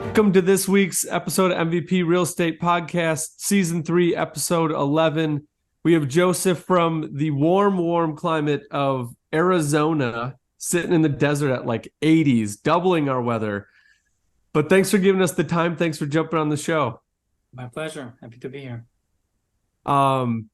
Welcome to this week's episode of MVP Real Estate Podcast, Season 3, Episode 11. We have Joseph from the warm climate of Arizona, sitting in the desert at like 80s, doubling our weather. But thanks for giving us the time. Thanks for jumping on the show. My pleasure. Happy to be here. Um,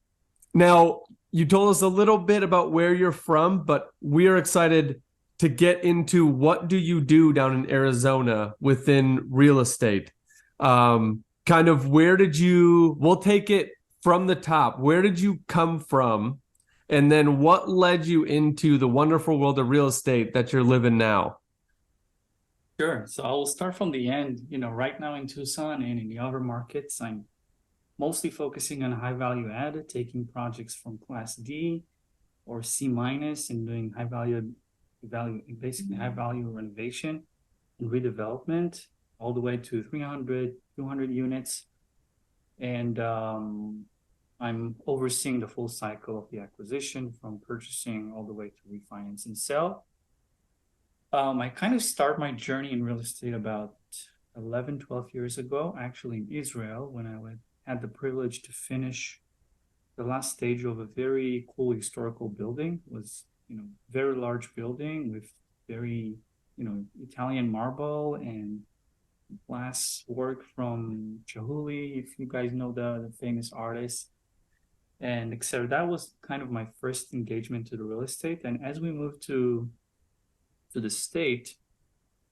Now, you told us a little bit about where you're from, but we are excited to get into what do you do down in Arizona within real estate. Kind of we'll take it from the top. Where did you come from? And then what led you into the wonderful world of real estate that you're living now? Sure. So I will start from the end. Right now in Tucson and in the other markets, I'm mostly focusing on high value add, taking projects from Class D or C minus and doing basically high value renovation and redevelopment all the way to 300, 200 units. And I'm overseeing the full cycle of the acquisition from purchasing all the way to refinance and sell. I kind of start my journey in real estate about 11, 12 years ago, actually in Israel, when had the privilege to finish the last stage of a very cool historical building. It was, very large building with very, Italian marble and glass work from Chihuly, if you guys know the famous artist, and etc. That was kind of my first engagement to the real estate. And as we moved to the state,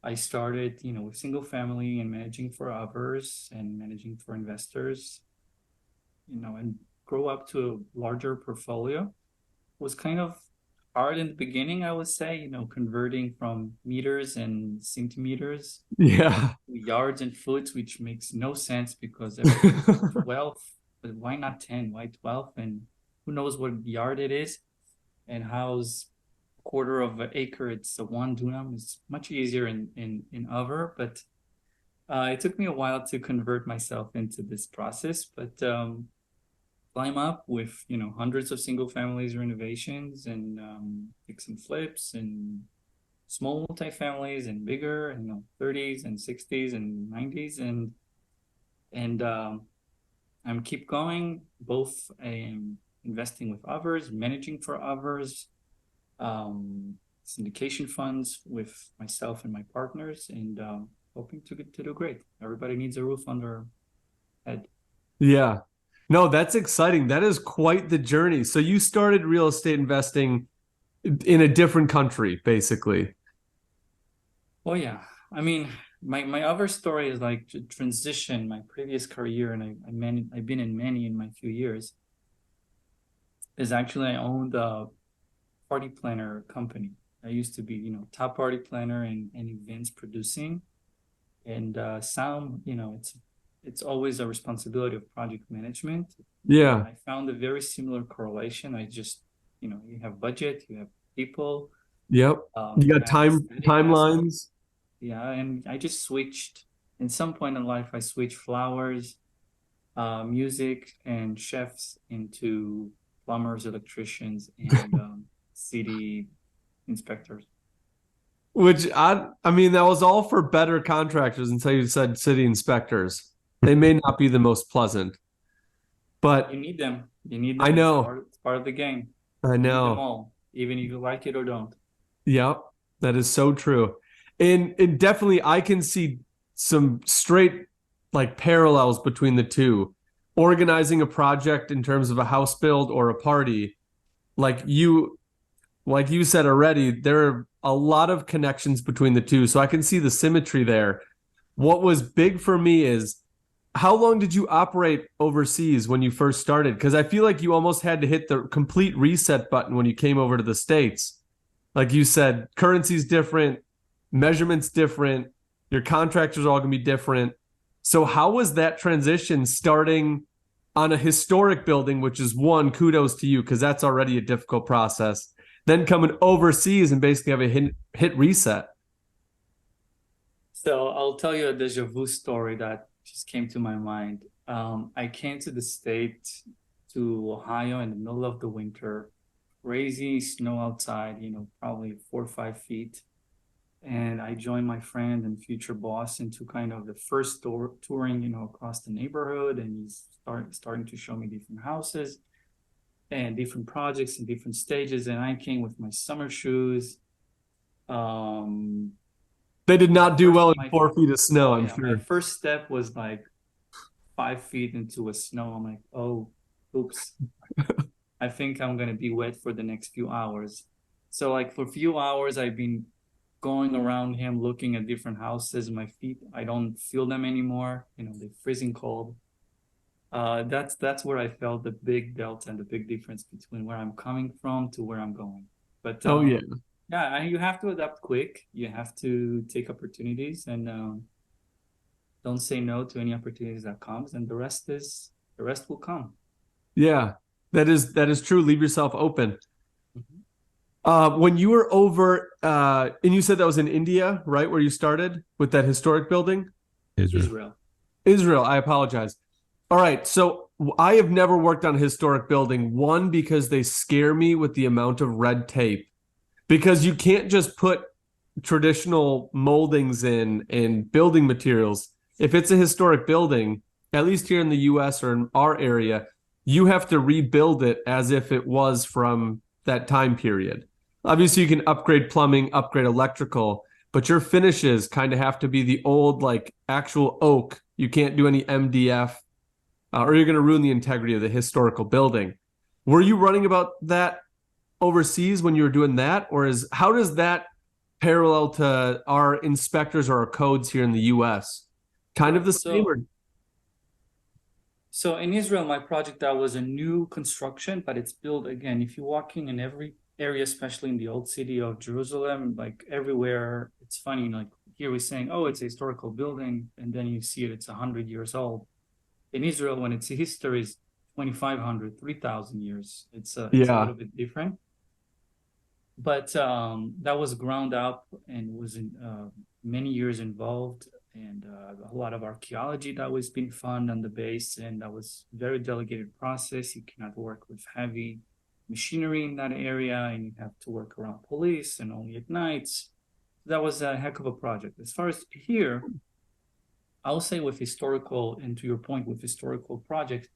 I started, with single family and managing for others and managing for investors, and grow up to a larger portfolio. It was kind of hard in the beginning, I would say, converting from meters and centimeters Yeah. to yards and foot, which makes no sense because everybody's 12, but why not 10? Why 12? And who knows what yard it is and how's quarter of an acre, it's a 1 dunam. It's much easier in other, but it took me a while to convert myself into this process. But climb up with hundreds of single families renovations and fix and flips and small multifamilies and bigger, 30s and 60s and 90s, and I'm keep going, both investing with others, managing for others, syndication funds with myself and my partners, and hoping to do great. Everybody needs a roof on their head. Yeah. No, that's exciting. That is quite the journey. So you started real estate investing in a different country, basically. Oh yeah, I mean, my other story is like to transition my previous career, and I've been in many in my few years. Is actually I owned a party planner company. I used to be, top party planner and events producing, and some, it's always a responsibility of project management. And Yeah. I found a very similar correlation. I just, you have budget, you have people, Yep. You you got have aesthetic aspect. timelines. Yeah, and I just switched. In some point in life, I switched flowers, music, and chefs into plumbers, electricians, and city inspectors. Which I mean, that was all for better contractors until you said city inspectors. They may not be the most pleasant, but You need them. You need I them. know, It's part of the game. I You need them know. all, even if you like it or don't. Yep, that is so true. And definitely I can see some straight like parallels between the two. Organizing a project in terms of a house build or a party, like you said already, there are a lot of connections between the two. So I can see the symmetry there. What was big for me is how long did you operate overseas when you first started? Because I feel like you almost had to hit the complete reset button when you came over to the States. Like you said, currency's different, measurements different, your contractors are all gonna be different. So how was that transition starting on a historic building, which is one, kudos to you, because that's already a difficult process. Then coming overseas and basically have a hit reset. So I'll tell you a deja vu story that just came to my mind. I came to the state, to Ohio in the middle of the winter, crazy snow outside, probably 4 or 5 feet. and I joined my friend and future boss into kind of the first touring, across the neighborhood, and he's starting to show me different houses and different projects in different stages. And I came with my summer shoes. Um, They did my not do first, well in my 4 feet of snow, oh I'm yeah, my sure. first step was like 5 feet into a snow. I'm like, oh, oops. I think I'm gonna be wet for the next few hours. So like for a few hours, I've been going around him looking at different houses. My feet, I don't feel them anymore. They're freezing cold. That's where I felt the big delta and the big difference between where I'm coming from to where I'm going. But Oh yeah. yeah, you have to adapt quick. You have to take opportunities and don't say no to any opportunities that comes, and the rest will come. Yeah. That is true. Leave yourself open. Mhm. When you were over, and you said that was in India, right, where you started with that historic building? Israel. Israel. Israel, I apologize. All right, so I have never worked on a historic building. One, because they scare me with the amount of red tape, because you can't just put traditional moldings in and building materials. If it's a historic building, at least here in the US or in our area, you have to rebuild it as if it was from that time period. Obviously, you can upgrade plumbing, upgrade electrical, but your finishes kind of have to be the old, like actual oak. You can't do any MDF, or you're going to ruin the integrity of the historical building. Were you running about that overseas when you were doing that, or is how does that parallel to our inspectors or our codes here in the US? Kind of Sure. the same, So or So in Israel, my project that was a new construction, but it's built again. If you're walking in every area, especially in the old city of Jerusalem, like everywhere, it's funny. Like here we're saying, oh, it's a historical building, and then you see it, it's 100 years old. In Israel, when its history is 2,500, 3,000 years, it's a yeah, little bit different. But that was ground up and was many years involved, and a lot of archaeology that was being found on the base, and that was very delegated process. You cannot work with heavy machinery in that area, and you have to work around police and only at nights. That was a heck of a project. As far as here, I'll say with historical, and to your point, with historical projects,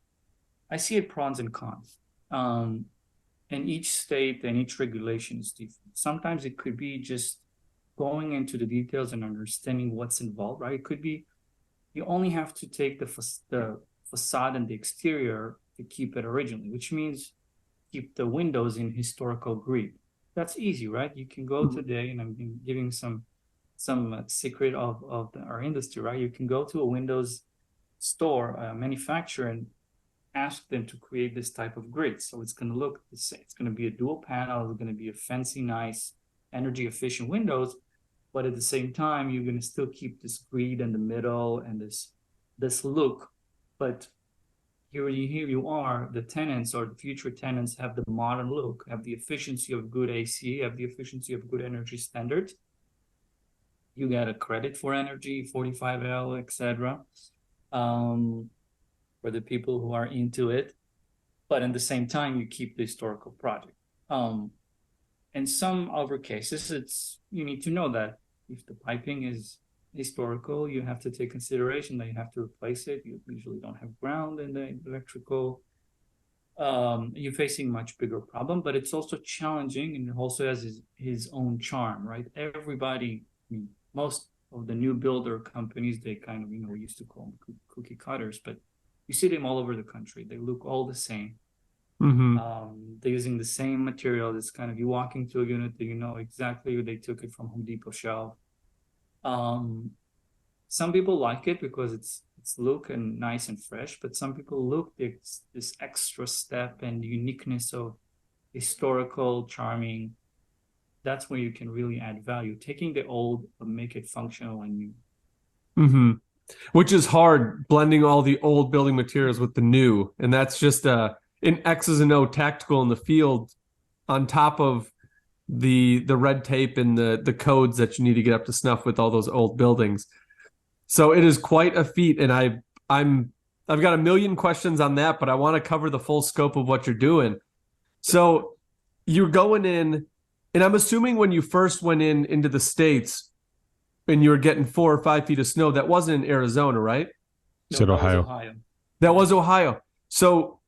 I see it pros and cons. And each state and each regulation is different. Sometimes it could be just going into the details and understanding what's involved, right? It could be you only have to take the facade and the exterior to keep it originally, which means keep the windows in historical grid. That's easy, right? You can go today, and I'm giving some secret of our industry, right? You can go to a Windows store, a manufacturer, and ask them to create this type of grid. So it's going to look the same. It's going to be a dual panel. It's going to be a fancy, nice, energy efficient Windows, but at the same time, you're going to still keep this grid in the middle and this look. But here you are, the tenants or the future tenants have the modern look, have the efficiency of good AC, have the efficiency of good energy standards. You get a credit for energy, 45L, etc. For the people who are into it, but at the same time, you keep the historical project. In some other cases, it's you need to know that if the piping is historical, you have to take consideration that you have to replace it. You usually don't have ground in the electrical. You're facing much bigger problem, but it's also challenging, and it also has his own charm, right? Everybody, I mean, most of the new builder companies, they kind of, we used to call them cookie cutters, but you see them all over the country. They look all the same. mm-hmm. They're using the same material. It's kind of you walk into a unit that you know exactly where they took it from Home Depot shelf. Some people like it because it's look and nice and fresh, but some people look this extra step and uniqueness of historical, charming. That's where you can really add value. Taking the old but make it functional and new. Mm-hmm. Which is hard, blending all the old building materials with the new, and that's just an X's and O tactical in the field on top of the red tape and the codes that you need to get up to snuff with all those old buildings. So it is quite a feat, and I've got a million questions on that, but I want to cover the full scope of what you're doing. So you're going in, and I'm assuming when you first went into the States, and you were getting 4 or 5 feet of snow. That wasn't in Arizona, right? No, Said that was Ohio. Ohio. That was Ohio. So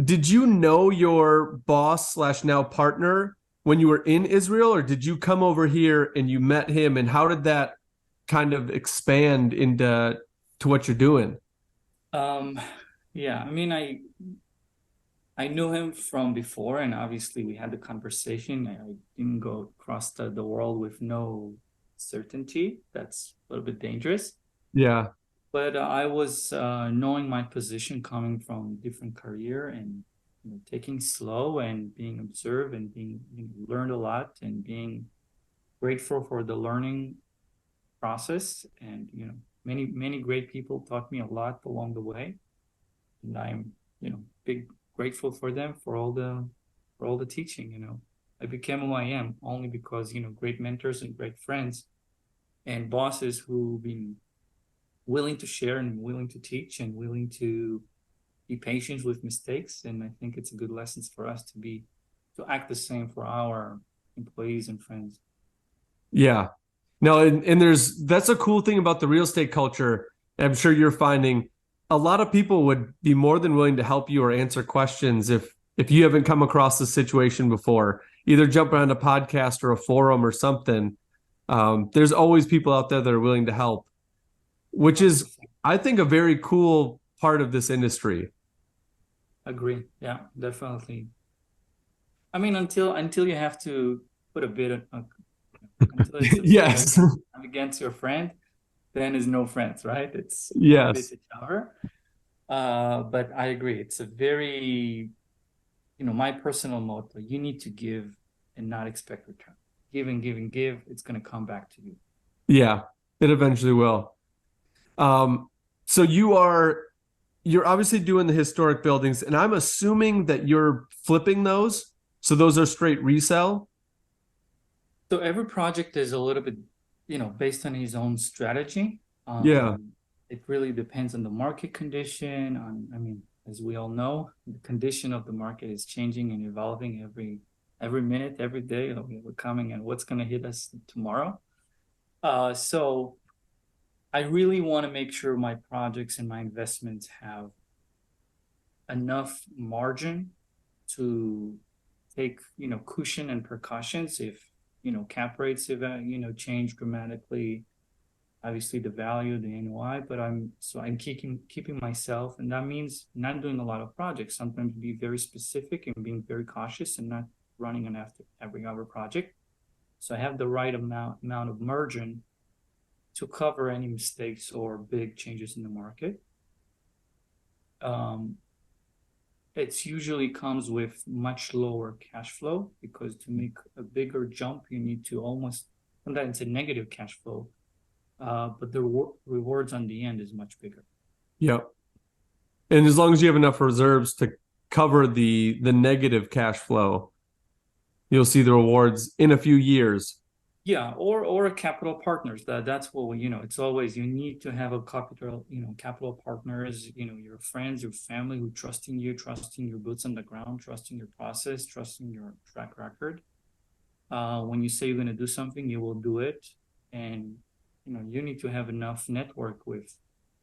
did you know your boss slash now partner when you were in Israel, or did you come over here and you met him? And how did that kind of expand into to what you're doing? Um, yeah, I mean, I knew him from before, and obviously we had the conversation. I didn't go across the world with no certainty. That's a little bit dangerous. Yeah. But I was knowing my position coming from different career and taking slow and being observed and being learned a lot and being grateful for the learning process. And many great people taught me a lot along the way, and I'm big grateful for them for all the teaching. I became who I am only because great mentors and great friends and bosses who've been willing to share and willing to teach and willing to be patient with mistakes. And I think it's a good lesson for us to act the same for our employees and friends. Yeah. No, and that's a cool thing about the real estate culture. I'm sure you're finding a lot of people would be more than willing to help you or answer questions if you haven't come across the situation before, either jump on a podcast or a forum or something. There's always people out there that are willing to help, which is, I think, a very cool part of this industry. Agree. Yeah, definitely. I mean, until you have to put a bid until it's a Yes. bid against your friend, then is no friends, right? It's Yes. each other. But I agree. It's a very, my personal motto, you need to give and not expect return. Give and give and give. It's going to come back to you. Yeah, it eventually will. So you're obviously doing the historic buildings, and I'm assuming that you're flipping those. So those are straight resell. So every project is a little bit, based on his own strategy. Yeah. It really depends on the market condition. I mean, as we all know, the condition of the market is changing and evolving every minute, every day. We're coming and what's going to hit us tomorrow. So I really want to make sure my projects and my investments have enough margin to take, cushion and precautions if, cap rates have, change dramatically. Obviously the value, the NOI, but I'm keeping myself, and that means not doing a lot of projects. Sometimes be very specific and being very cautious and not running on after every other project. So I have the right amount of margin to cover any mistakes or big changes in the market. It usually comes with much lower cash flow because to make a bigger jump, you need to sometimes it's a negative cash flow. But the rewards on the end is much bigger. Yep. And as long as you have enough reserves to cover the negative cash flow, you'll see the rewards in a few years. Yeah, or a capital partners. That's what it's always, you need to have a capital partners, your friends, your family who trusting you, trusting your boots on the ground, trusting your process, trusting your track record. When you say you're going to do something, you will do it. And you need to have enough network with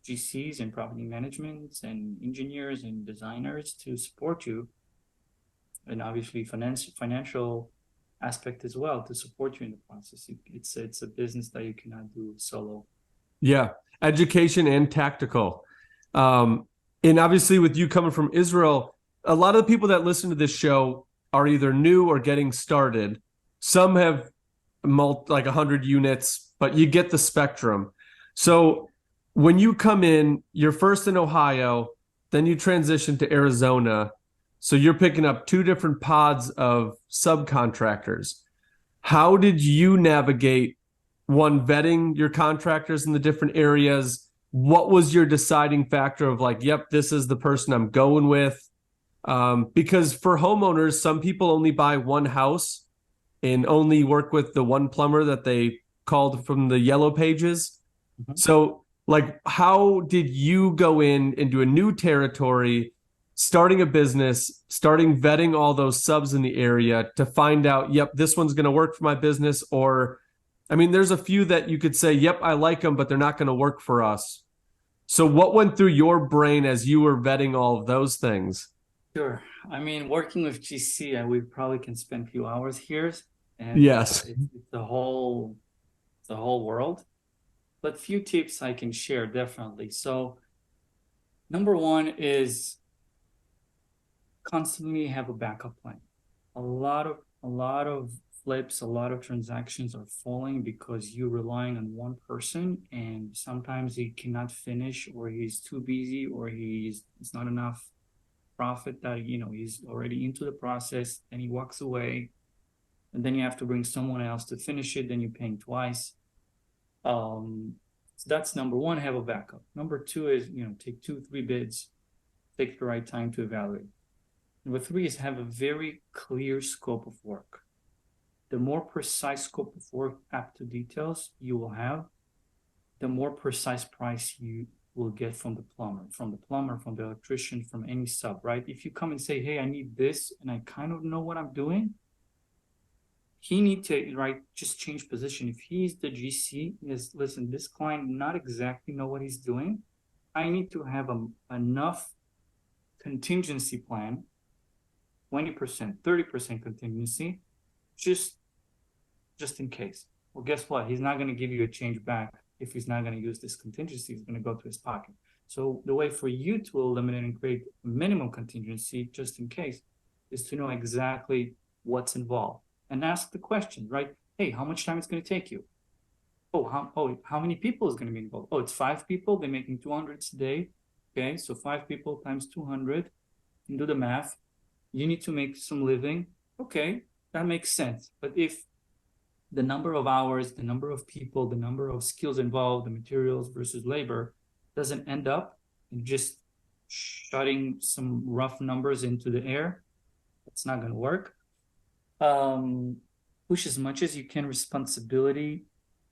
GCs and property managements and engineers and designers to support you, and obviously financial aspect as well to support you in the process. It's a business that you cannot do solo. Yeah, education and tactical. And obviously, with you coming from Israel, a lot of the people that listen to this show are either new or getting started. Some have like 100 units, but you get the spectrum. So when you come in, you're first in Ohio, then you transition to Arizona. So you're picking up two different pods of subcontractors. How did you navigate vetting your contractors in the different areas? What was your deciding factor of like, yep, this is the person I'm going with? Because for homeowners, some people only buy one house and only work with the one plumber that they called from the yellow pages. Mm-hmm. So like, how did you go in into a new territory, starting a business, starting vetting all those subs in the area to find out, yep, this one's going to work for my business, or I mean, there's a few that you could say, yep, I like them, but they're not going to work for us. So what went through your brain as you were vetting all of those things? Sure. I mean, working with GC, we probably can spend a few hours here, and Yes. it's the whole world. But few tips I can share definitely. So number one is constantly have a backup plan. A lot of flips, a lot of transactions are falling because you're relying on one person, and sometimes he cannot finish, or he's too busy, or it's not enough profit that he's already into the process, and he walks away, and then you have to bring someone else to finish it, then you're paying twice. So that's number one, have a backup. Number two is take 2, 3 bids, take the right time to evaluate. Number three is have a very clear scope of work. The more precise scope of work up to details you will have, the more precise price you will get from from the electrician, from any sub, right? If you come and say, hey, I need this, and I kind of know what I'm doing, he need to, right, just change position. If he's the GC, is listen, this client not exactly know what he's doing. I need to have enough contingency plan, 20%, 30% contingency, just in case. Well, guess what? He's not going to give you a change back if he's not going to use this contingency. He's going to go to his pocket. So the way for you to eliminate and create minimum contingency just in case is to know exactly what's involved and ask the question, right? Hey, how much time it's going to take you? How many people is going to be involved? Oh, it's 5 people. They're making 200 a day. Okay, so 5 people times 200. You do the math. You need to make some living. Okay, that makes sense. But if the number of hours, the number of people, the number of skills involved, the materials versus labor doesn't end up in just shutting some rough numbers into the air, it's not going to work. Push as much as you can responsibility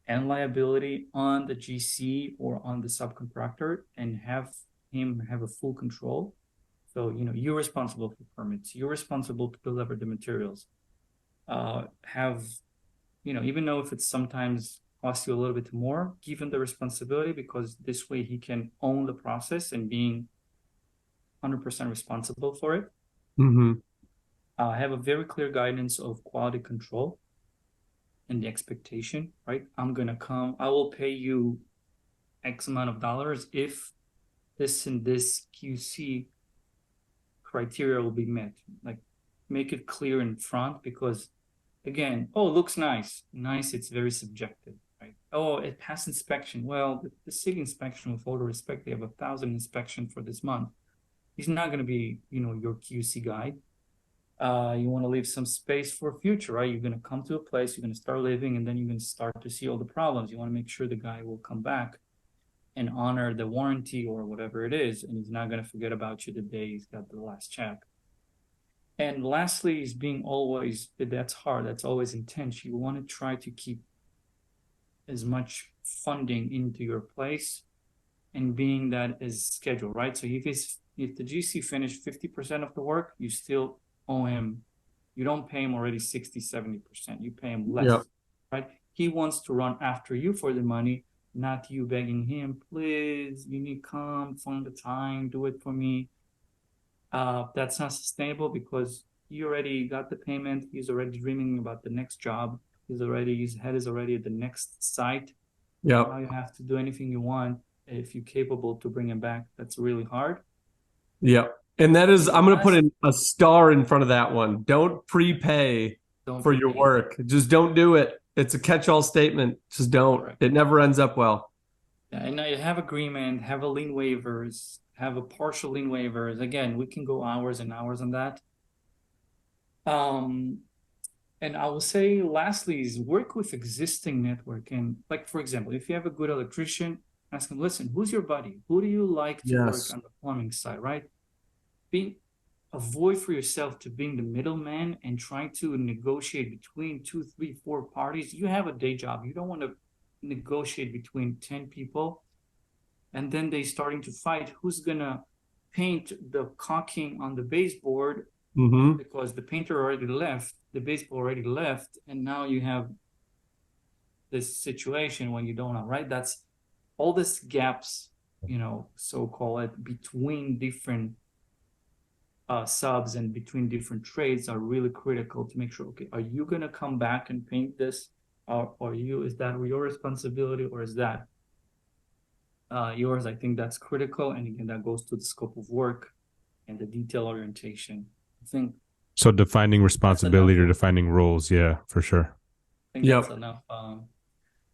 and liability on the GC or on the subcontractor, and have him have a full control. So, you're responsible for permits. You're responsible to deliver the materials. Have, even though if it's sometimes costs you a little bit more, give him the responsibility, because this way he can own the process and being 100% responsible for it. Mm-hmm. Have a very clear guidance of quality control and the expectation, right? I will pay you X amount of dollars if this and this QC criteria will be met. Like, make it clear in front, because again, oh, it looks nice. Nice, it's very subjective, right? Oh, it passed inspection. Well, the SIG inspection, with all due respect, they have 1,000 inspection for this month. He's not going to be, your QC guy. You want to leave some space for future, right? You're going to come to a place, you're going to start living, and then you're going to start to see all the problems. You want to make sure the guy will come back and honor the warranty or whatever it is, and he's not going to forget about you the day he's got the last check. And lastly is being always, that's hard, that's always intense. You want to try to keep as much funding into your place, and being that is scheduled, right? So if the GC finished 50% of the work, you still owe him, you don't pay him already 60-70%, you pay him less. Yep. Right? He wants to run after you for the money, not you begging him, please, you need to come, find the time, do it for me. That's not sustainable, because he already got the payment, he's already dreaming about the next job, his head is already at the next site. Yep. Now you have to do anything you want. If you're capable to bring him back, that's really hard. Yep. And that is, I'm going to put in a star in front of that one. Don't prepay for your work. Just don't do it. It's a catch-all statement. Just don't. Correct. It never ends up well. Yeah, and I have agreement, have a lien waivers, have a partial lien waivers. Again, we can go hours and hours on that. And I will say, lastly, is work with existing network. And like, for example, if you have a good electrician, ask him, listen, who's your buddy? Who do you like to work on the plumbing side, right? Avoid for yourself to being the middleman and trying to negotiate between 2, 3, 4 parties. You have a day job. You don't want to negotiate between 10 people, and then they starting to fight who's gonna paint the caulking on the baseboard, because the painter already left, the baseboard already left, and now you have this situation when you don't know, right? That's all these gaps, so call it, between different subs and between different trades are really critical to make sure, okay, are you going to come back and paint this? Or is that your responsibility, or is that yours? I think that's critical. And again, that goes to the scope of work and the detail orientation. I think So defining that's enough. responsibility or defining roles. Yeah, for sure. I think that's Yep. enough.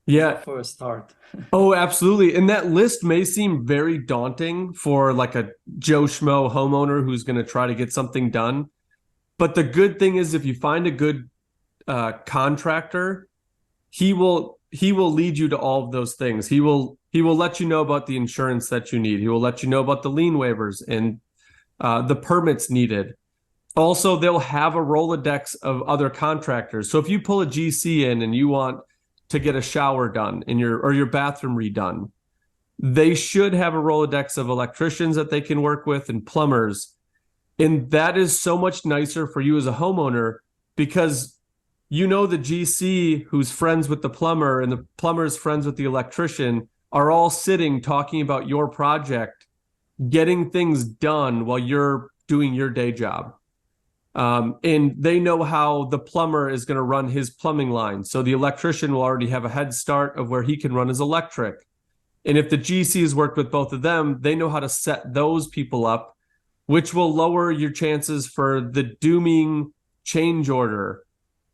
Yeah. Enough for a start. Oh, absolutely. And that list may seem very daunting for like a Joe Schmo homeowner who's going to try to get something done. But the good thing is, if you find a good contractor, he will lead you to all of those things. He will let you know about the insurance that you need. He will let you know about the lien waivers and the permits needed. Also, they'll have a Rolodex of other contractors. So if you pull a GC in and you want to get a shower done in your bathroom redone, they should have a Rolodex of electricians that they can work with and plumbers. And that is so much nicer for you as a homeowner because the GC who's friends with the plumber and the plumber's friends with the electrician are all sitting talking about your project, getting things done while you're doing your day job. And they know how the plumber is going to run his plumbing line. So the electrician will already have a head start of where he can run his electric. And if the GC has worked with both of them, they know how to set those people up, which will lower your chances for the dooming change order.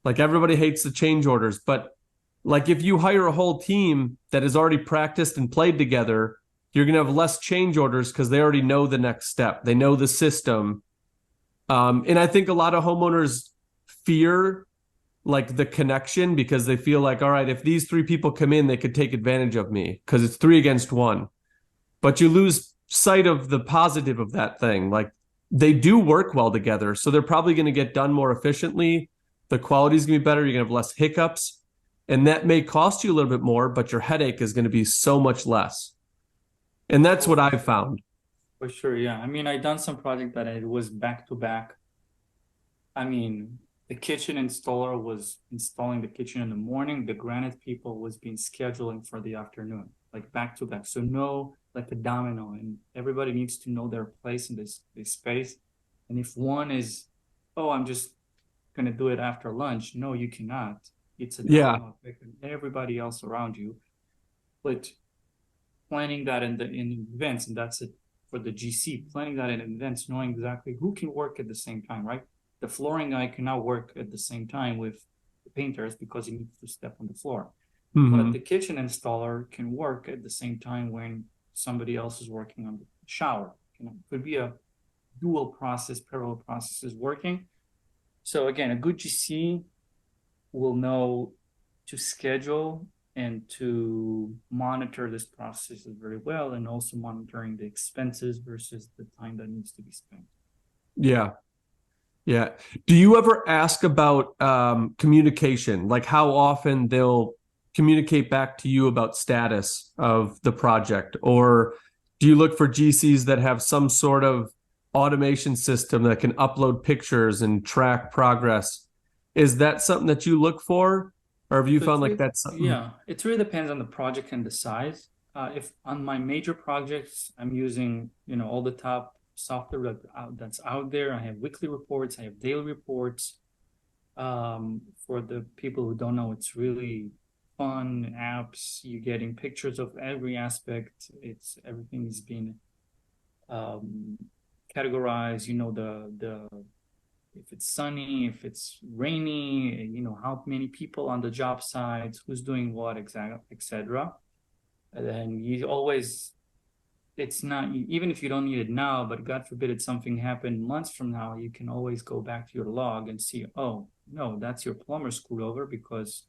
Like everybody hates the change orders, but like if you hire a whole team that has already practiced and played together, you're going to have less change orders because they already know the next step. They know the system. And I think a lot of homeowners fear like the connection because they feel like, all right, if these three people come in, they could take advantage of me because it's 3 against 1. But you lose sight of the positive of that thing. Like they do work well together. So they're probably going to get done more efficiently. The quality is going to be better. You're going to have less hiccups. And that may cost you a little bit more, but your headache is going to be so much less. And that's what I've found. For sure, yeah. I mean, I done some project that it was back to back. I mean, the kitchen installer was installing the kitchen in the morning. The granite people was being scheduling for the afternoon, like back to back. So no, like a domino, and everybody needs to know their place in this space. And if one is, oh, I'm just gonna do it after lunch. No, you cannot. It's a Yeah. domino effect on everybody else around you. But planning that in advance, and that's it for the GC, planning that in advance, knowing exactly who can work at the same time, right? The flooring guy cannot work at the same time with the painters because he needs to step on the floor. But the kitchen installer can work at the same time when somebody else is working on the shower. It could be a dual process, parallel processes working. So again, a good GC will know to schedule and to monitor this process very well, and also monitoring the expenses versus the time that needs to be spent. Yeah. Yeah. Do you ever ask about communication, like how often they'll communicate back to you about status of the project? Or do you look for GCs that have some sort of automation system that can upload pictures and track progress? Is that something that you look for? Or have you So found like that's something? yeah, it really depends on the project and the size. If on my major projects, I'm using, all the top software that's out there. I have weekly reports, I have daily reports. For the people who don't know, it's really fun apps. You're getting pictures of every aspect. Everything is being um, categorized. The if it's sunny, if it's rainy, how many people on the job sites, who's doing what, exactly, etc. And then you always, it's not, even if you don't need it now, but God forbid it's something happened months from now, you can always go back to your log and see, oh, no, that's your plumber screwed over because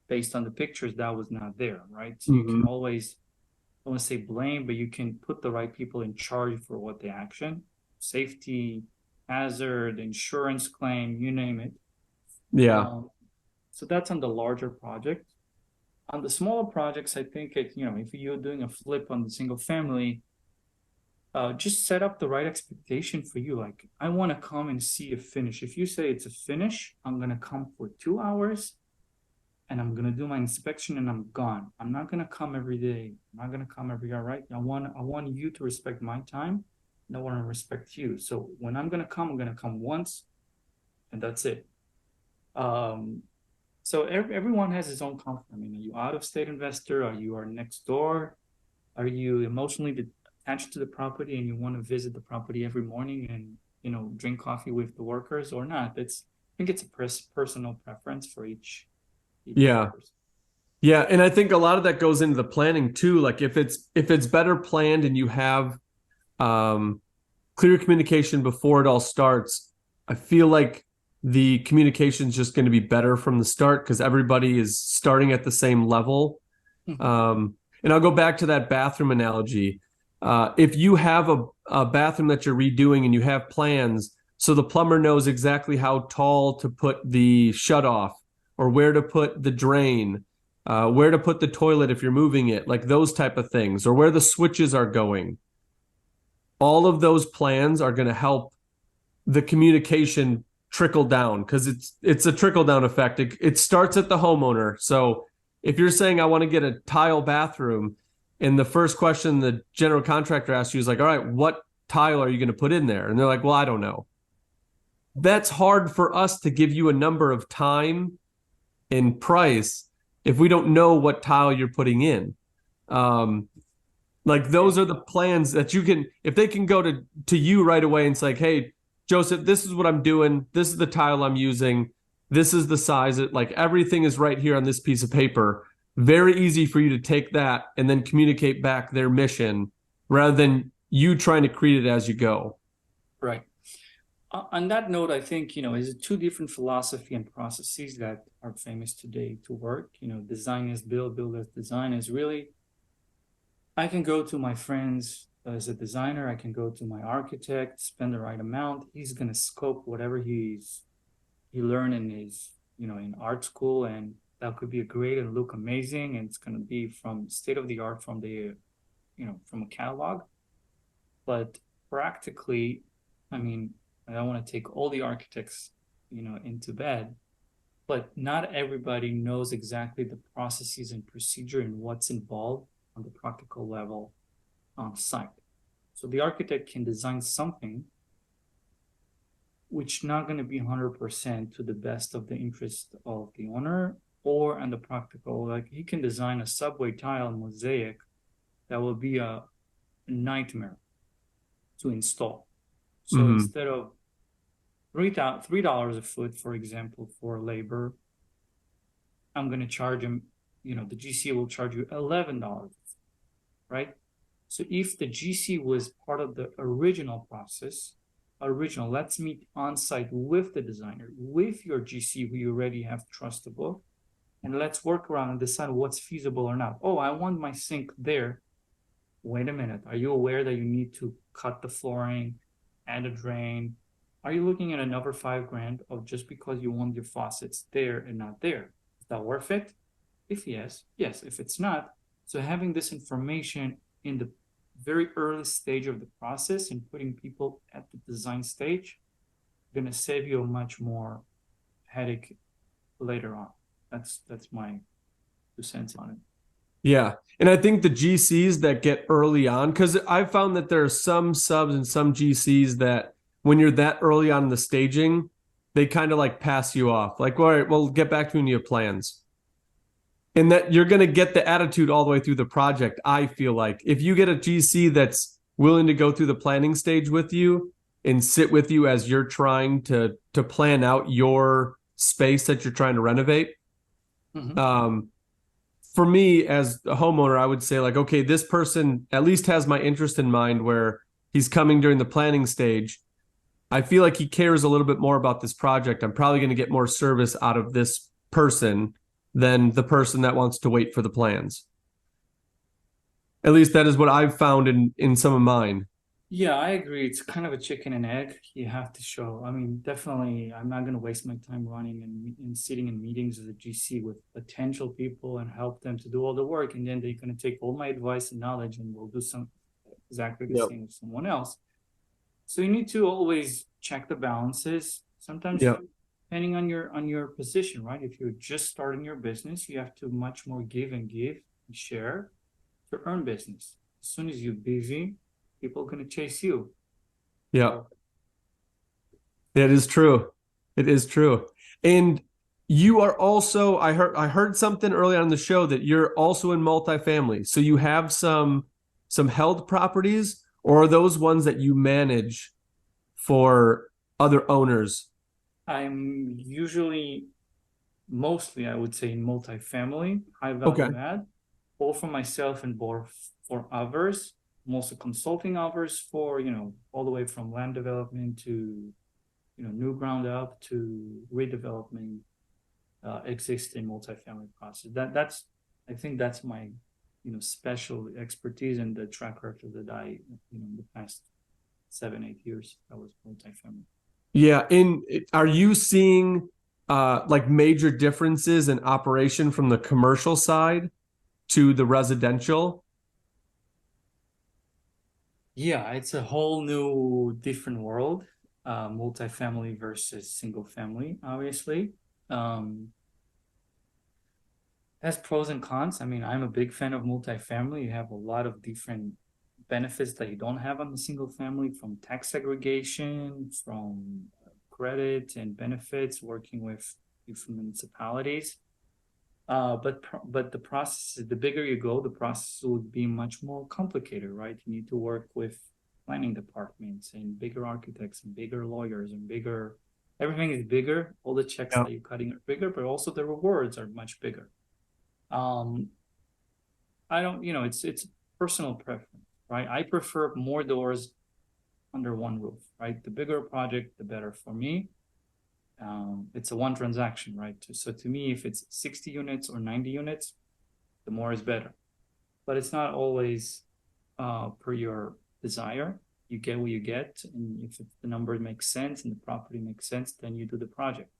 based on the pictures, that was not there, right? So you can always, I don't want to say blame, but you can put the right people in charge for what the action, safety, hazard, insurance claim, you name it. Yeah. So that's on the larger project. On the smaller projects, I think if you're doing a flip on the single family, just set up the right expectation for you. Like, I want to come and see a finish. If you say it's a finish, I'm gonna come for 2 hours. and I'm gonna do my inspection and I'm gone. I'm not gonna come every day. I'm not gonna come every year, right? I want you to respect my time, and I want to respect you. So when I'm gonna come once, and that's it. Um, so everyone has his own comfort. I mean, are you out of state investor? Are you next door? Are you emotionally attached to the property and you want to visit the property every morning and drink coffee with the workers or not? I think it's a personal preference for each Yeah. person. Yeah, and I think a lot of that goes into the planning too. Like if it's better planned and you have um, clear communication before it all starts, I feel like the communication is just going to be better from the start because everybody is starting at the same level. And I'll go back to that bathroom analogy. If you have a bathroom that you're redoing and you have plans, so the plumber knows exactly how tall to put the shutoff or where to put the drain, where to put the toilet if you're moving it, like those type of things, or where the switches are going. All of those plans are going to help the communication trickle down because it's a trickle down effect. It starts at the homeowner. So if you're saying I want to get a tile bathroom, and the first question the general contractor asks you is like, all right, what tile are you going to put in there? And they're like, well, I don't know. That's hard for us to give you a number of time and price if we don't know what tile you're putting in. Like those are the plans that you can, if they can go to you right away and say, like, hey, Joseph, this is what I'm doing. This is the tile I'm using. This is the size. Like everything is right here on this piece of paper. Very easy for you to take that and then communicate back their mission rather than you trying to create it as you go. Right. On that note, I think, is two different philosophy and processes that are famous today to work. Design as build, build as design is really, I can go to my friends as a designer, I can go to my architect, spend the right amount. He's going to scope whatever he learned in his, in art school, and that could be great and look amazing. And it's going to be from state of the art from from a catalog. But practically, I mean, I don't want to take all the architects, into bed, but not everybody knows exactly the processes and procedure and what's involved on the practical level on site. So the architect can design something which not going to be 100% to the best of the interest of the owner, or on the practical, like he can design a subway tile mosaic that will be a nightmare to install. So instead of $3 a foot, for example, for labor, I'm going to charge him, the GC will charge you $11, right? So if the GC was part of the original process, let's meet on site with the designer, with your GC who you already have trustable, and let's work around and decide what's feasible or not. Oh, I want my sink there. Wait a minute. Are you aware that you need to cut the flooring, add a drain? Are you looking at another $5,000 of just because you want your faucets there and not there? Is that worth it? If yes, yes. If it's not, so having this information in the very early stage of the process and putting people at the design stage, going to save you a much more headache later on. That's my 2 cents on it. Yeah. And I think the GCs that get early on, because I've found that there are some subs and some GCs that when you're that early on in the staging, they kind of like pass you off. Like, all right, well, get back to me when you have plans. And that you're going to get the attitude all the way through the project, I feel like. If you get a GC that's willing to go through the planning stage with you and sit with you as you're trying to plan out your space that you're trying to renovate, for me as a homeowner, I would say like, okay, this person at least has my interest in mind where he's coming during the planning stage. I feel like he cares a little bit more about this project. I'm probably going to get more service out of this person than the person that wants to wait for the plans. At least that is what I've found in some of mine. Yeah, I agree. It's kind of a chicken and egg. You have to show. I mean, definitely, I'm not going to waste my time running and sitting in meetings as a GC with potential people and help them to do all the work. And then they're going to take all my advice and knowledge and we'll do exactly the same with someone else. So you need to always check the balances. Sometimes depending on your position, right? If you're just starting your business, you have to much more give and share to earn business. As soon as you're busy, people are going to chase you. Yeah, it is true. It is true. And you are also, I heard something early on the show that you're also in multifamily. So you have some held properties, or are those ones that you manage for other owners? I'm usually mostly, I would say, in multifamily, high Okay. value add, both for myself and both for others. I'm also consulting others for, all the way from land development to, new ground up to redevelopment existing multifamily process. I think that's my, special expertise and the track record that in the past 7, 8 years, I was multifamily. Yeah. And are you seeing like major differences in operation from the commercial side to the residential? Yeah, it's a whole new different world, multifamily versus single family, obviously. Um, has pros and cons. I mean, I'm a big fan of multifamily. You have a lot of different benefits that you don't have on the single family, from tax segregation, from credit and benefits, working with different municipalities. But the process, the bigger you go, the process would be much more complicated, right? You need to work with planning departments and bigger architects and bigger lawyers and bigger. Everything is bigger. All the checks Yeah. that you're cutting are bigger, but also the rewards are much bigger. I don't, it's personal preference, right? I prefer more doors under one roof, right? The bigger project, the better for me. It's a one transaction, right? So to me, if it's 60 units or 90 units, the more is better. But it's not always per your desire. You get what you get, and if the number makes sense and the property makes sense, then you do the project.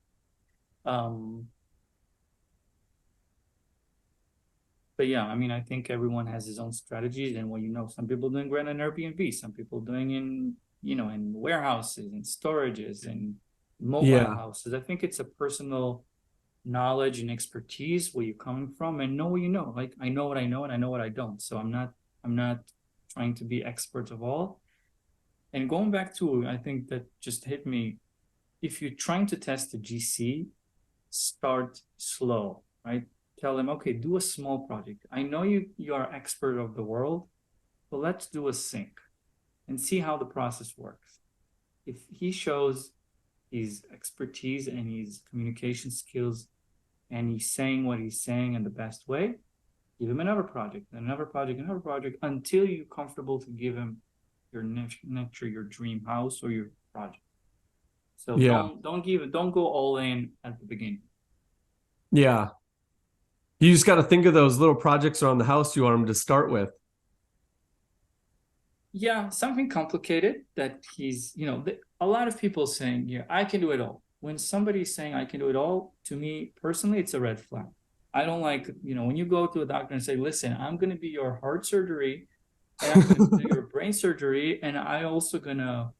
But yeah, I mean, I think everyone has his own strategies, and some people doing rent and Airbnb, some people doing in warehouses and storages and mobile Yeah. houses. I think it's a personal knowledge and expertise where you're coming from, and know what you know. Like, I know what I know and I know what I don't. So I'm not trying to be expert of all. And going back to, I think that just hit me, if you're trying to test the GC, start slow, right? Tell them, okay, do a small project. I know you are expert of the world, but let's do a sync and see how the process works. If he shows his expertise and his communication skills, and he's saying what he's saying in the best way, give him another project, another project, another project, until you're comfortable to give him your dream house or your project. So Yeah. don't go all in at the beginning. Yeah. You just got to think of those little projects around the house you want them to start with. Yeah, something complicated that a lot of people saying, yeah, I can do it all. When somebody's saying I can do it all, to me personally, it's a red flag. I don't like, when you go to a doctor and say, listen, I'm going to be your heart surgery, and I'm going to do your brain surgery, and I also going to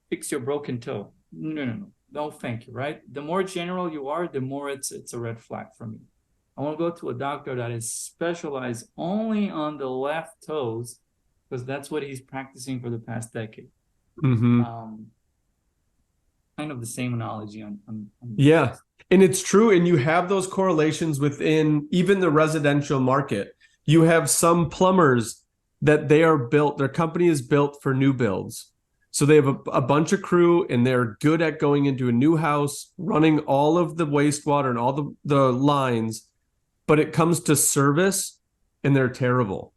fix your broken toe. No. No, thank you, right? The more general you are, the more it's a red flag for me. I want to go to a doctor that is specialized only on the left toes, because that's what he's practicing for the past decade. Mm-hmm. Kind of the same analogy on Yeah. And it's true. And you have those correlations within even the residential market. You have some plumbers that their company is built for new builds. So they have a bunch of crew, and they're good at going into a new house, running all of the wastewater and all the lines, but it comes to service and they're terrible.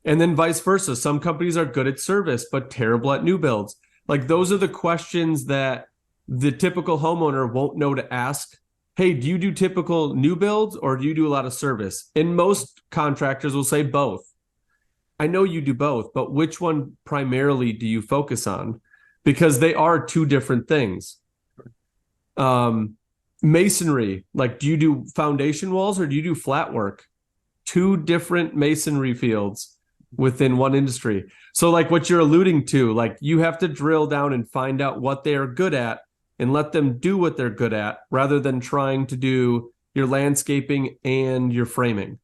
And then vice versa. Some companies are good at service, but terrible at new builds. Like, those are the questions that the typical homeowner won't know to ask. Hey, do you do typical new builds, or do you do a lot of service? And most contractors will say both. I know you do both, but which one primarily do you focus on? Because they are two different things. Masonry, like, do you do foundation walls or do you do flat work? Two different masonry fields within one industry. So like what you're alluding to, like, you have to drill down and find out what they are good at and let them do what they're good at rather than trying to do your landscaping and your framing.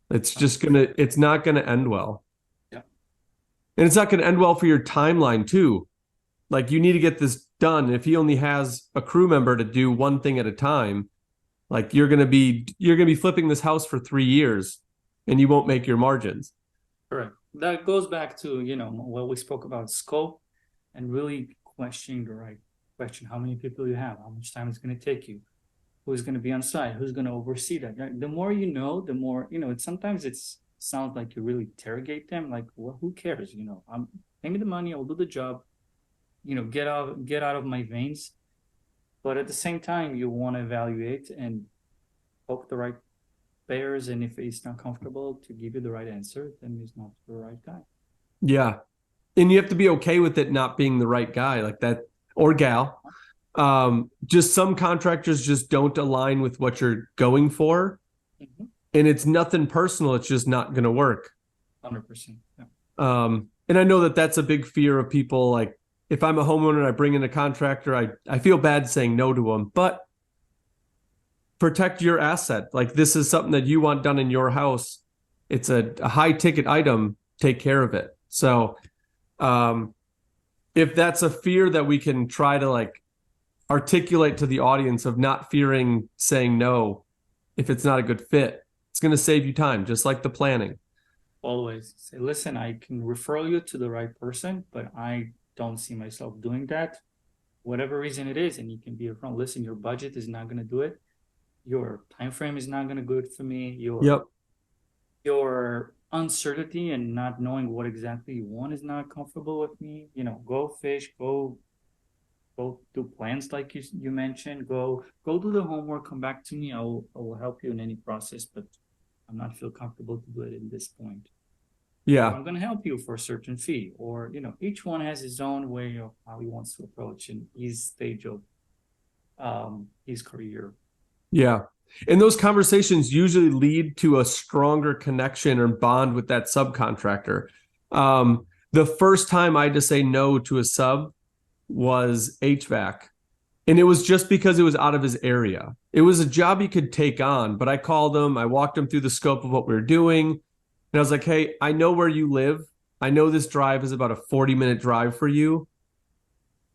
It's not gonna end well. Yeah. And it's not gonna end well for your timeline too. Like you need to get this done. If he only has a crew member to do one thing at a time, like you're gonna be flipping this house for 3 years and you won't make your margins. Correct. That goes back to, what we spoke about scope and really questioning the right question. How many people you have? How much time it's going to take you? Who's going to be on site? Who's going to oversee that? Right? The more you know, the more, sometimes it sounds like you really interrogate them. Like, well, who cares? Pay me the money. I'll do the job. Get out of my veins. But at the same time, you want to evaluate and hope the right bears, and if he's not comfortable to give you the right answer, then he's not the right guy. Yeah. And you have to be okay with it not being the right guy like that or gal. Just some contractors just don't align with what you're going for. Mm-hmm. And it's nothing personal. It's just not going to work. 100%. Yeah. And I know that that's a big fear of people. Like if I'm a homeowner and I bring in a contractor, I feel bad saying no to them, but protect your asset. Like this is something that you want done in your house. It's a high ticket item. Take care of it. So, if that's a fear that we can try to like articulate to the audience of not fearing saying no, if it's not a good fit, it's going to save you time, just like the planning. Always say, listen, I can refer you to the right person, but I don't see myself doing that. Whatever reason it is, and you can be upfront. Listen, your budget is not going to do it. Your time frame is not going to good for me. Your uncertainty and not knowing what exactly you want is not comfortable with me. Go fish, go do plans like you mentioned. Go do the homework. Come back to me. I will help you in any process, but I'm not feel comfortable to do it at this point. Yeah, I'm going to help you for a certain fee, or each one has his own way of how he wants to approach in his stage of his career. yeah. And those conversations usually lead to a stronger connection or bond with that subcontractor. The first time I had to say no to a sub was HVAC. And it was just because it was out of his area. It was a job he could take on, but I called him, I walked him through the scope of what we were doing. And I was like, hey, I know where you live. I know this drive is about a 40-minute drive for you.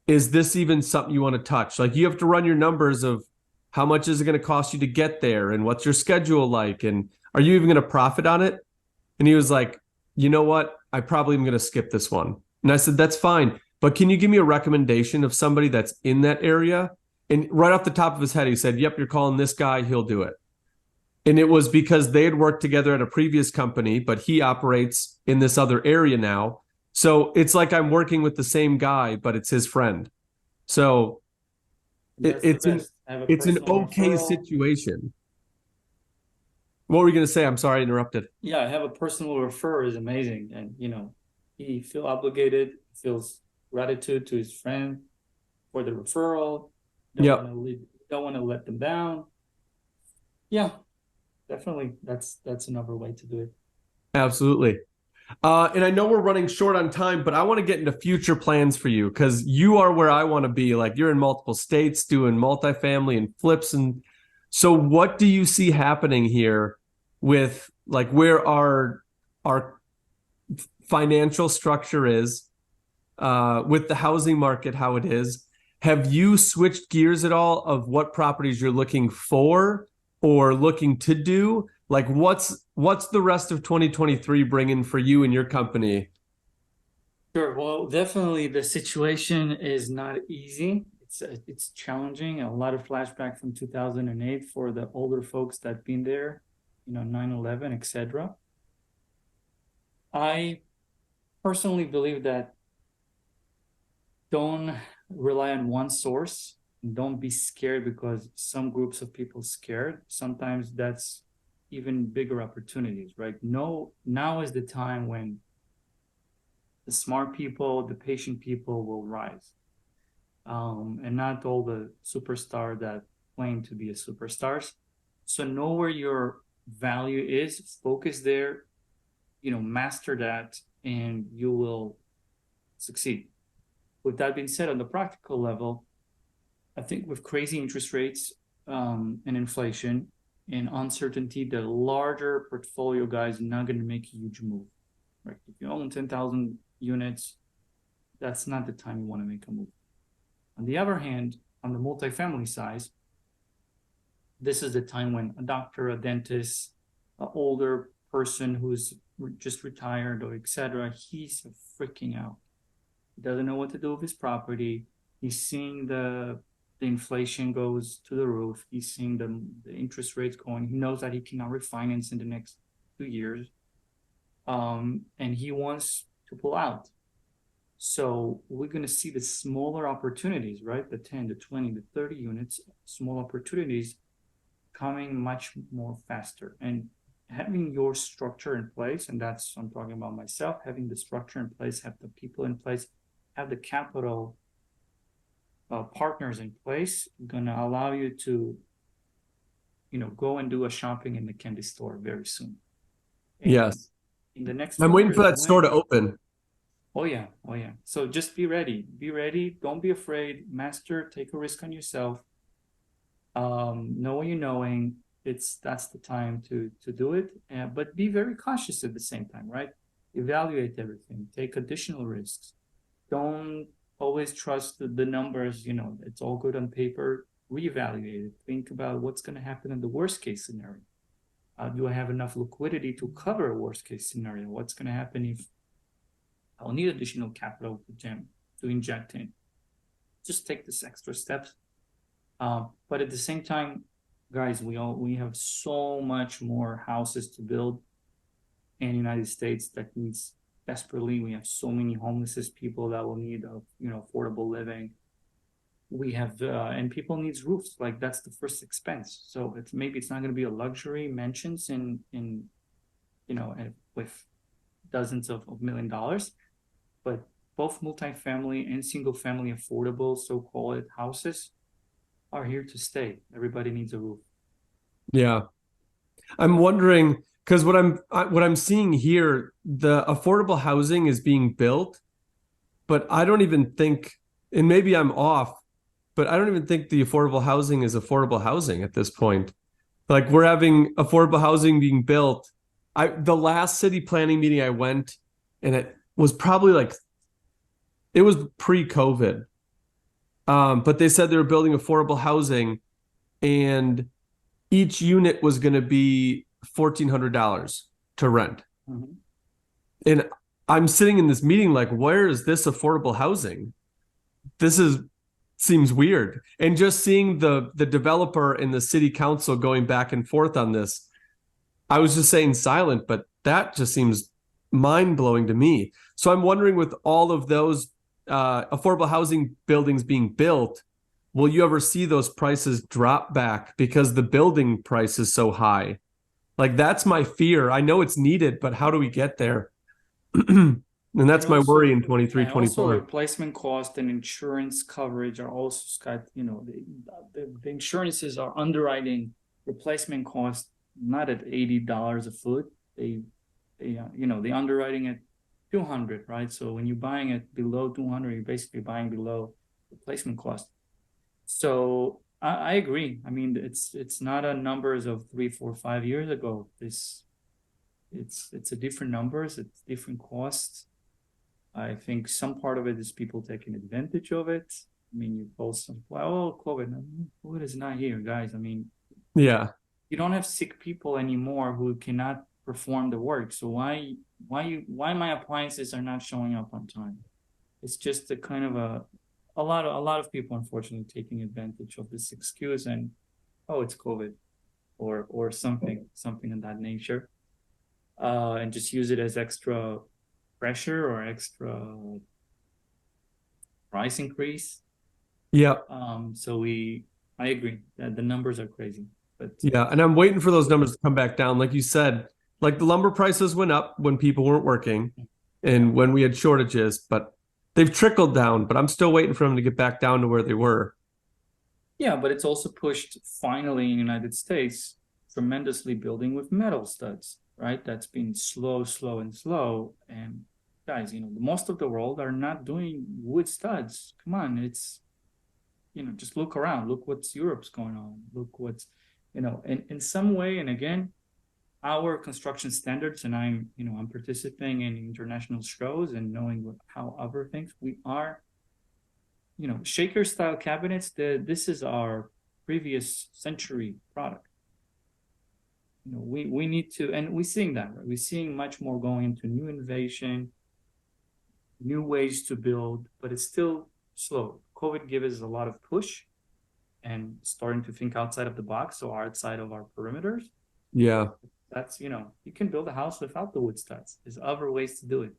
Is this even something you want to touch? Like you have to run your numbers of how much is it going to cost you to get there? And what's your schedule like? And are you even going to profit on it? And he was like, you know what? I probably am going to skip this one. And I said, that's fine. But can you give me a recommendation of somebody that's in that area? And right off the top of his head, he said, yep, you're calling this guy. He'll do it. And it was because they had worked together at a previous company, but he operates in this other area now. So it's like I'm working with the same guy, but it's his friend. So it's an okay referral. situation. What were you going to say? I'm sorry, I interrupted. Yeah, I have a personal referrer is amazing, and he feel obligated, feels gratitude to his friend for the referral. Don't want to let them down. Yeah, definitely. That's another way to do it. Absolutely. And I know we're running short on time, but I want to get into future plans for you because you are where I want to be. Like you're in multiple states doing multifamily and flips. And so what do you see happening here with like where our financial structure is, with the housing market, how it is? Have you switched gears at all of what properties you're looking for or looking to do? Like what's the rest of 2023 bringing for you and your company? Sure. Well, definitely the situation is not easy. It's challenging. A lot of flashback from 2008 for the older folks that been there, 9/11, etc. I personally believe that don't rely on one source. Don't be scared because some groups of people scared. Sometimes that's even bigger opportunities, right? No, now is the time when the smart people, the patient people will rise, and not all the superstar that claim to be a superstars. So know where your value is, focus there, master that, and you will succeed. With that being said, on the practical level, I think with crazy interest rates and inflation and uncertainty, the larger portfolio guys are not going to make a huge move. Right? If you own 10,000 units, that's not the time you want to make a move. On the other hand, on the multifamily size, this is the time when a doctor, a dentist, an older person who's just retired or etc., he's freaking out. He doesn't know what to do with his property. He's seeing the inflation goes to the roof. He's seeing the interest rates going. He knows that he cannot refinance in the next 2 years. And he wants to pull out. So we're going to see the smaller opportunities, right? The 10, the 20, the 30 units, small opportunities coming much more faster. And having your structure in place, and that's, I'm talking about myself, having the structure in place, have the people in place, have the capital partners in place, going to allow you to, go and do a shopping in the candy store very soon. And Yes. in the next I'm 2 waiting years, for that store to open. Oh yeah. So just be ready. Be ready. Don't be afraid. Master, take a risk on yourself. Know what you're knowing. That's the time to do it. But be very cautious at the same time, right? Evaluate everything. Take additional risks. Don't always trust the numbers. It's all good on paper. Reevaluate it. Think about what's going to happen in the worst case scenario. Do I have enough liquidity to cover a worst case scenario? What's going to happen if I'll need additional capital to inject in? Just take this extra steps. But at the same time, guys, we have so much more houses to build in the United States that needs desperately. We have so many homeless people that will need affordable living. We have and people needs roofs. Like that's the first expense. So maybe it's not going to be a luxury mansions in with dozens of $1 million, but both multifamily and single family affordable, so-called houses are here to stay. Everybody needs a roof. Yeah. I'm wondering because what I'm seeing here, the affordable housing is being built, but I don't even think, and maybe I'm off, but I don't even think the affordable housing is affordable housing at this point. Like we're having affordable housing being built. The last city planning meeting I went, and it was probably it was pre-COVID. But they said they were building affordable housing, and each unit was going to be $1,400 to rent. Mm-hmm. And I'm sitting in this meeting like, where is this affordable housing? Seems weird. And just seeing the developer and the city council going back and forth on this, I was just saying silent, but that just seems mind-blowing to me. So I'm wondering, with all of those affordable housing buildings being built, will you ever see those prices drop back because the building price is so high? Like that's my fear. I know it's needed, but how do we get there? And that's my worry in 23, and also 24. replacement cost and insurance coverage are also, Scott, the insurances are underwriting replacement cost not at $80 a foot. They underwriting at 200, right? So when you're buying it below 200, you're basically buying below replacement cost. So I agree. I mean, it's not a numbers of 3, 4, 5 years ago. It's a different numbers. It's different costs. I think some part of it is people taking advantage of it. I mean, you post some, COVID is not here, guys. I mean, Yeah. you don't have sick people anymore who cannot perform the work. So why my appliances are not showing up on time? It's just a kind of a lot of people, unfortunately, taking advantage of this excuse and, oh, it's COVID or something of that nature, and just use it as extra pressure or extra price increase. Yeah. So I agree that the numbers are crazy, but Yeah. And I'm waiting for those numbers to come back down. Like you said, like the lumber prices went up when people weren't working and when we had shortages, but they've trickled down, but I'm still waiting for them to get back down to where they were. yeah, but it's also pushed finally in the United States tremendously building with metal studs, right? That's been slow. And guys, most of the world are not doing wood studs. Come on, just look around, look what's Europe's going on, look what's, in some way, and again, our construction standards, and I'm participating in international shows and knowing how other things we are, shaker style cabinets, this is our previous century product. We need to, and we're seeing that, right? We're seeing much more going into new innovation, new ways to build, but it's still slow. COVID gave us a lot of push and starting to think outside of the box, so outside of our perimeters. Yeah. That's, you can build a house without the wood studs. There's other ways to do it.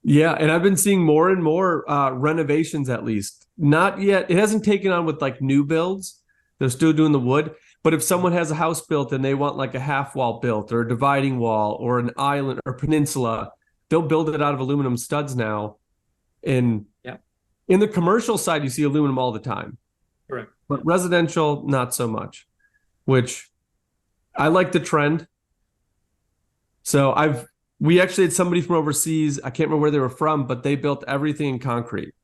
Yeah, and I've been seeing more and more renovations, at least. Not yet. It hasn't taken on with like new builds. They're still doing the wood. But if someone has a house built and they want like a half wall built or a dividing wall or an island or peninsula, they'll build it out of aluminum studs now. And yeah, in the commercial side, you see aluminum all the time. Correct. But residential, not so much, which I like the trend. So we actually had somebody from overseas. I can't remember where they were from, but they built everything in concrete.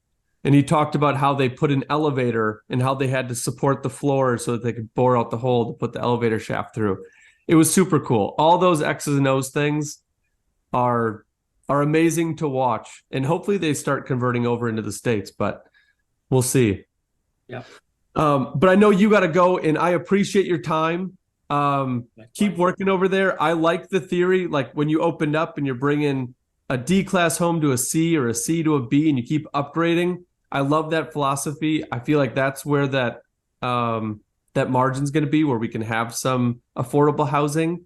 And he talked about how they put an elevator and how they had to support the floor so that they could bore out the hole to put the elevator shaft through. It was super cool. All those X's and O's things are amazing to watch. And hopefully they start converting over into the States, but we'll see. Yeah. But I know you got to go, and I appreciate your time. Keep working over there. I like the theory, like when you opened up and you're bringing a D class home to a C or a C to a B and you keep upgrading. I love that philosophy. I feel like that's where that margin's going to be, where we can have some affordable housing.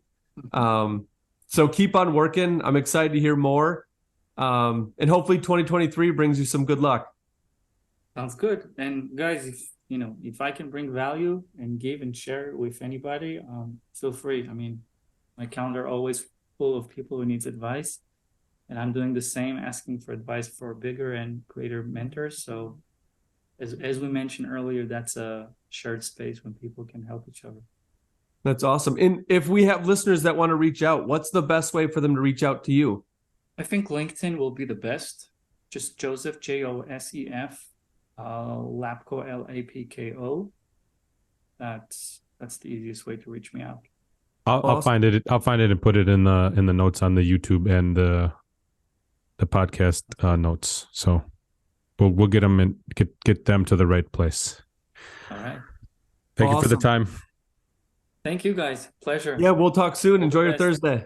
So keep on working. I'm excited to hear more. And hopefully 2023 brings you some good luck. Sounds good. And guys, if I can bring value and give and share with anybody, feel free. I mean, my calendar always full of people who needs advice, and I'm doing the same, asking for advice for bigger and greater mentors. So as we mentioned earlier, that's a shared space when people can help each other. That's awesome. And if we have listeners that want to reach out, what's the best way for them to reach out to you? I think LinkedIn will be the best. Just Joseph, Josef, Lapko, Lapko. That's the easiest way to reach me out. I'll find it. I'll find it and put it in the notes on the YouTube and the podcast notes. So we'll get them and get them to the right place. All right. Thank you for the time. Thank you, guys. Pleasure. Yeah, we'll talk soon. Enjoy your Thursday.